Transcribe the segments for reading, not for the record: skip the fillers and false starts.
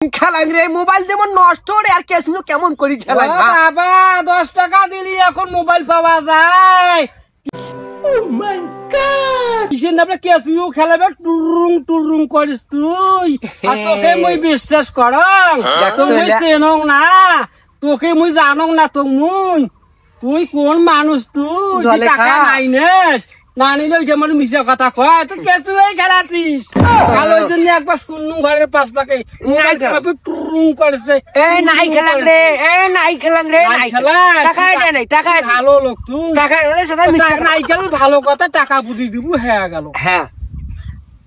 খেলাম রে মোবাইল যেমন নষ্ট রে আর কেসনো কেমন করি খেলাম বাবা 10 টাকা দিলি এখন মোবাইল পাওয়া যায়। ও মাই গড কিসের নামে কেসনো খেলাবে টুরুং টুরুং করিস তুই আর তোকে মই বিশ্বাস করং তুই চেনং না তোকে মই জানং না তো তুই কোন মানুষ তুই টাকা নাইনেস না নিলে ওই যেমন মিশা কথা কয় তুই কেসুই খেলাছিস কাল ওই জন্য একবার শুনলুম ঘরের পাশ পাকে টুরুং করেছে নাই খেলাম রে নাই খেলাম রে নাই খেলা টাকা নাই টাকা ভালো লোক তুই টাকা নাই গেল ভালো কথা টাকা বুঝি দিব হয়ে গেল। হ্যাঁ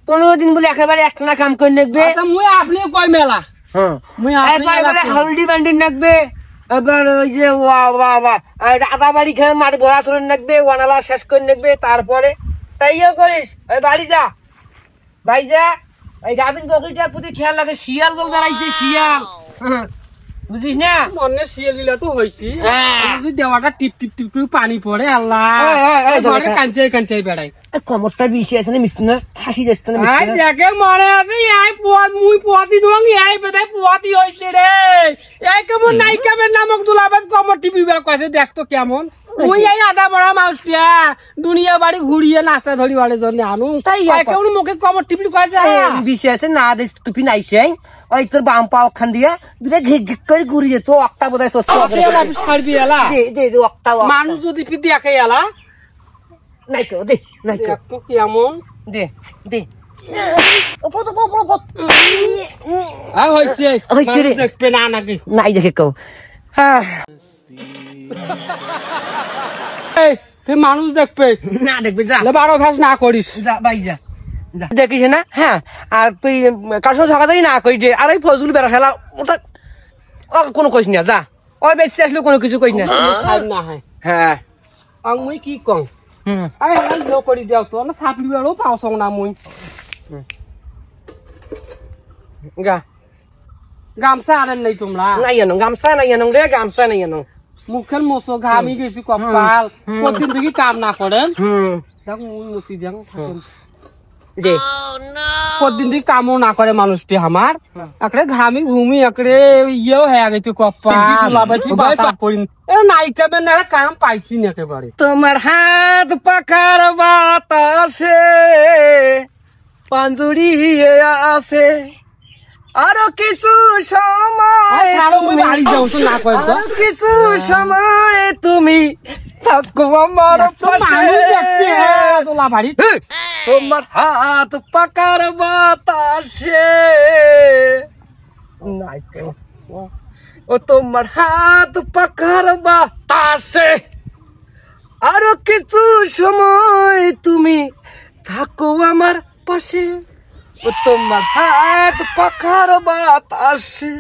15 দিন বলে একেবারে একটা কাম করে নেবে মুই আপনি কই মেলা মুই হলদি বান্ডিন নাকবে এবার ওই যে আদা বাড়ি খেয়ে মাটি ভরা চলে নাকবে ওয়ানালা শেষ করে নেবে তারপরে তাইও করিস ওই বাড়ি যা ভাই যা এই গাভিন বকরিটার প্রতি খেয়াল লাগে শিয়াল বল দাঁড়াইছে শিয়াল বুঝিস না মনে শিয়াল দিলা তো হইছি যদি দেওয়াটা টিপ টিপ টিপ টিপ পানি পড়ে আল্লাহ কাঞ্চাই কাঞ্চাই বেড়াই কমরটা বেশি আছে না মিষ্টি না ফাঁসি যাচ্ছে না দেখে মনে আছে মুই পোয়াতি দোয়াং এই বেদায় পোয়াতি হইছে রে এই কেমন নাইকামের নামক দুলাবাদ কমর টিপি বেড়া কইছে দেখতো কেমন ওই এই আদা বড়া মাউসটিয়া দুনিয়া বাড়ি ঘুরিয়ে নাস্তা ধরি বাড়ি জন্য আনু তাই কেমন মুখে কমর টিপলি কইছে বেশি আছে না দেশ টুপি নাইছে ওই তোর বাম পা ওখান দিয়া দুটা ঘিক ঘিক করে ঘুরিয়ে তো অক্টা বোধহয় সস্তা ছাড়বি এলা দে অক্টা মানুষ যদি পি দেখে এলা নাই কেউ দে নাই তো কেমন দে দে দেখবে না নাকি নাই দেখে কেউ মানুষ দেখবে না দেখবে যা 12 ভাস না করিস যা ভাই যা দেখিস না হ্যাঁ আর তুই কার সাথে ঝগড়াঝাড়ি না করিস আর ওই ফজল বেড়া খেলা ওটা কোনো কইস না যা ওই বেশি আসলে কোনো কিছু কইস না না হ্যাঁ মুই কি কং করি দেও তো না সাপলি বেড়ো পাওছ না মুই গা গামছা আনেন নাই তোমরা নাই আনো গামছা নাই আনো রে গামছা নাই আনো মুখের মোছো ঘামি গেছি কপাল কতদিন থেকে কাম না করেন দেখ মুই মুছি যাং দে কতদিন থেকে কামও না করে মানুষটি আমার একড়ে ঘামি ঘুমি একড়ে ইয়েও হয়ে গেছে কপাল নাই কামে না কাম পাইছি না একেবারে তোমার হাত পাখার বাতাসে পাঞ্জুরিয়ে আসে আরো কিছু সময় কিছু সময় তুমি থাকো আমার তোমার হাত পাকার বাতাসে ও তোমার হাত পাকার বাতাসে আরো কিছু সময় তুমি থাকো আমার পাশে ও তোমার হাত পাখার বাতাসে